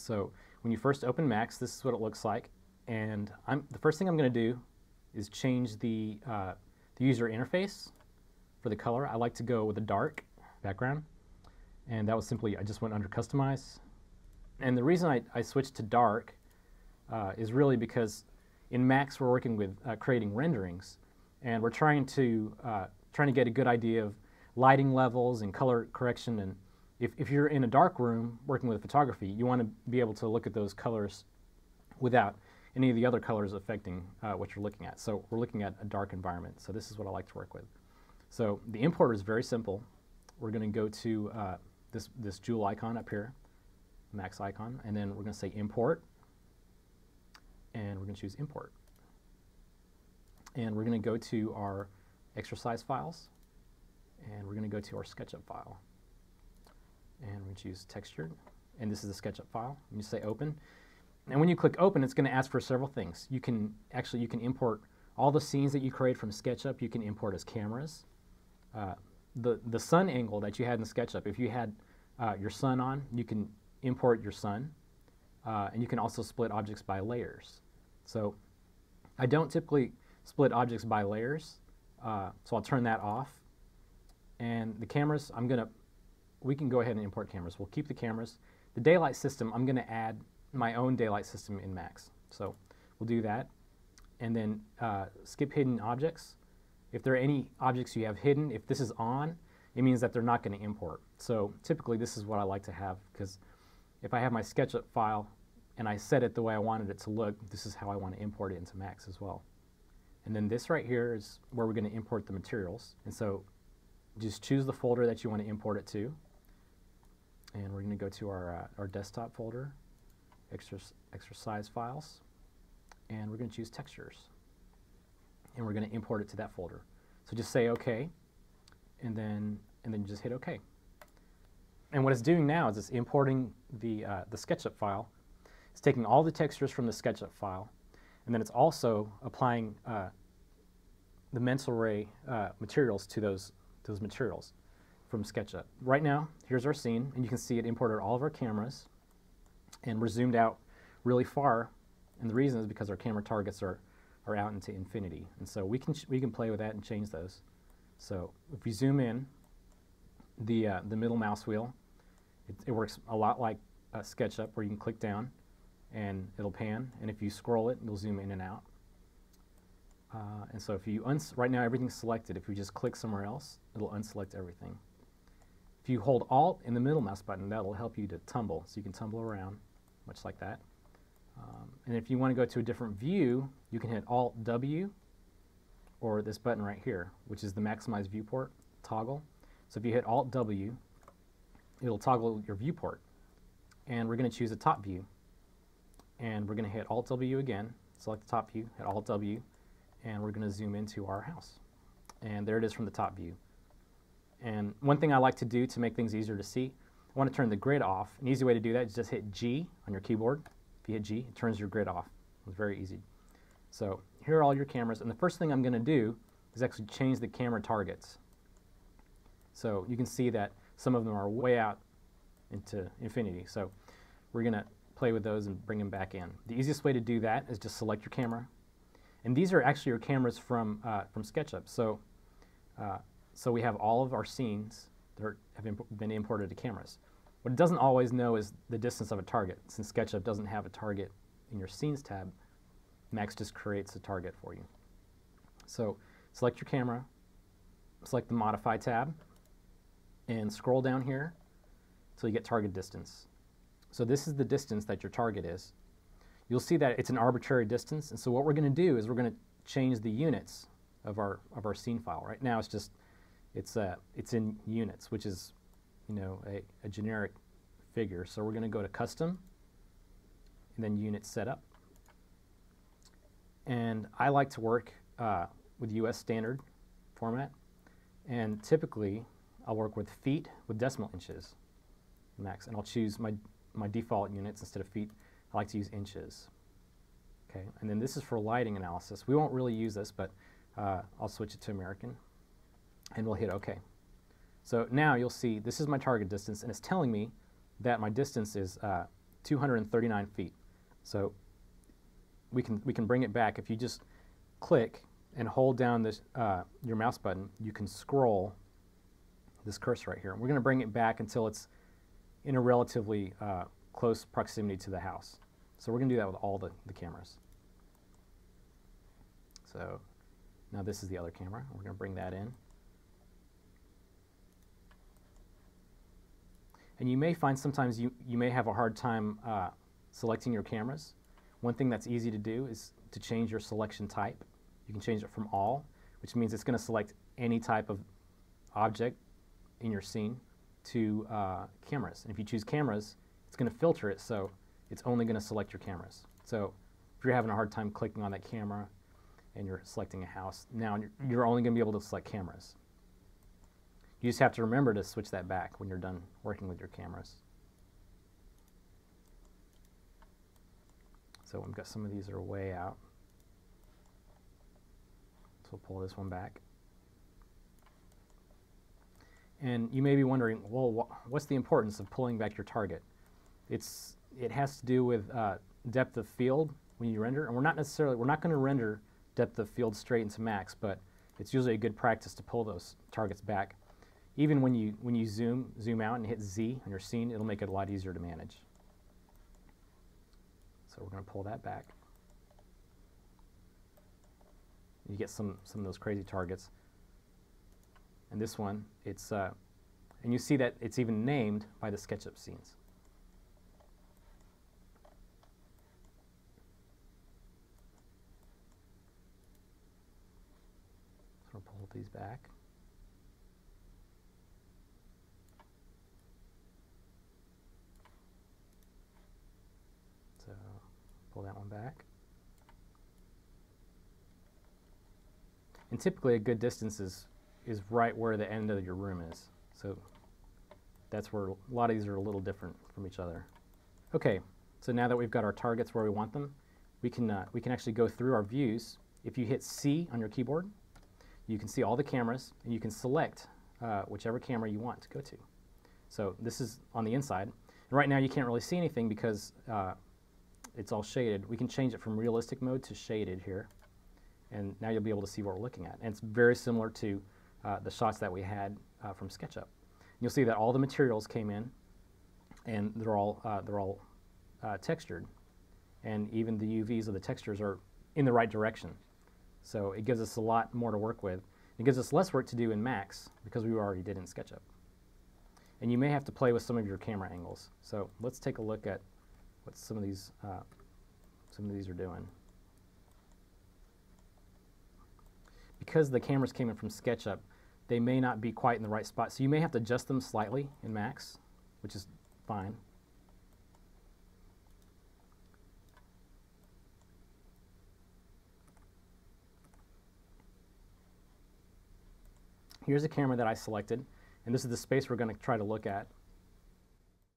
So when you first open Max, this is what it looks like. And the first thing I'm going to do is change the user interface for the color. I like to go with a dark background. And that was simply, I just went under Customize. And the reason I switched to dark is really because in Max we're working with creating renderings. And we're trying to get a good idea of lighting levels and color correction. And if you're in a dark room working with photography, you want to be able to look at those colors without any of the other colors affecting what you're looking at. So we're looking at a dark environment. So this is what I like to work with. So the importer is very simple. We're going to go to this jewel icon up here, Max icon, and then we're going to say import, and we're going to choose import. And we're going to go to our exercise files, and we're going to go to our SketchUp file. And we're going to choose textured, and this is the SketchUp file. And you say open. And when you click open, it's going to ask for several things. You can import all the scenes that you create from SketchUp. You can import as cameras. The sun angle that you had in SketchUp, if you had your sun on, you can import your sun. And you can also split objects by layers. So I don't typically split objects by layers, so I'll turn that off. And the cameras, we can go ahead and import cameras. We'll keep the cameras. The daylight system, I'm going to add my own daylight system in Max. So we'll do that. And then skip hidden objects. If there are any objects you have hidden, if this is on, it means that they're not going to import. So typically this is what I like to have, because if I have my SketchUp file and I set it the way I wanted it to look, this is how I want to import it into Max as well. And then this right here is where we're going to import the materials. And so just choose the folder that you want to import it to. And we're going to go to our desktop folder, exercise files, and we're going to choose textures. And we're going to import it to that folder. So just say OK, and then just hit OK. And what it's doing now is it's importing the SketchUp file. It's taking all the textures from the SketchUp file, and then it's also applying the mental ray materials to those materials from SketchUp. Right now, here's our scene, and you can see it imported all of our cameras, and we're zoomed out really far, and the reason is because our camera targets are out into infinity, and so we can play with that and change those. So if we zoom in, the middle mouse wheel, it works a lot like SketchUp, where you can click down and it'll pan, and if you scroll it, it'll zoom in and out. And so if you right now everything's selected. If you just click somewhere else, it'll unselect everything. If you hold Alt in the middle mouse button, that'll help you to tumble, so you can tumble around, much like that. And if you want to go to a different view, you can hit Alt W, or this button right here, which is the Maximize Viewport toggle. So if you hit Alt W, it'll toggle your viewport. And we're going to choose a top view. And we're going to hit Alt W again, select the top view, hit Alt W, and we're going to zoom into our house. And there it is from the top view. And one thing I like to do to make things easier to see, I want to turn the grid off. An easy way to do that is just hit G on your keyboard. If you hit G, it turns your grid off. It's very easy. So here are all your cameras, and the first thing I'm going to do is actually change the camera targets. So you can see that some of them are way out into infinity. So we're going to play with those and bring them back in. The easiest way to do that is just select your camera. And these are actually your cameras from SketchUp. So, so we have all of our scenes that have been imported to cameras. What it doesn't always know is the distance of a target. Since SketchUp doesn't have a target in your Scenes tab, Max just creates a target for you. So select your camera, select the Modify tab, and scroll down here until you get target distance. So this is the distance that your target is. You'll see that it's an arbitrary distance, and so what we're going to do is we're going to change the units of our scene file. Right now it's just it's in units, which is a generic figure. So we're going to go to Custom, and then Unit Setup. And I like to work with US standard format, and typically I'll work with feet with decimal inches max, and I'll choose my default units instead of feet. I like to use inches. Okay, and then this is for lighting analysis. We won't really use this, but I'll switch it to American, and we'll hit OK. So now you'll see this is my target distance, and it's telling me that my distance is 239 feet. So we can bring it back. If you just click and hold down this your mouse button, you can scroll this cursor right here. We're going to bring it back until it's in a relatively close proximity to the house. So we're going to do that with all the cameras. So now this is the other camera. We're going to bring that in. And you may find sometimes you may have a hard time selecting your cameras. One thing that's easy to do is to change your selection type. You can change it from all, which means it's going to select any type of object in your scene, to cameras. And if you choose cameras, it's going to filter it so it's only going to select your cameras. So if you're having a hard time clicking on that camera and you're selecting a house, now you're only going to be able to select cameras. You just have to remember to switch that back when you're done working with your cameras. So we've got some of these that are way out. So we'll pull this one back. And you may be wondering, well, what's the importance of pulling back your target? It has to do with depth of field when you render, and we're not going to render depth of field straight into max, but it's usually a good practice to pull those targets back. Even when you zoom out and hit Z on your scene, it'll make it a lot easier to manage. So we're going to pull that back. You get some of those crazy targets. And this one, it's and you see that it's even named by the SketchUp scenes. So we'll pull these back. So pull that one back. And typically a good distance is right where the end of your room is. So that's where a lot of these are a little different from each other. Okay, so now that we've got our targets where we want them, we can actually go through our views. If you hit C on your keyboard, you can see all the cameras, and you can select whichever camera you want to go to. So this is on the inside. And right now you can't really see anything because it's all shaded. We can change it from realistic mode to shaded here. And now you'll be able to see what we're looking at. And it's very similar to the shots that we had from SketchUp. You'll see that all the materials came in, and they're all textured, and even the UVs of the textures are in the right direction. So it gives us a lot more to work with. It gives us less work to do in Max because we already did in SketchUp. And you may have to play with some of your camera angles. So let's take a look at what some of these are doing. Because the cameras came in from SketchUp, they may not be quite in the right spot. So you may have to adjust them slightly in Max, which is fine. Here's a camera that I selected, and this is the space we're going to try to look at.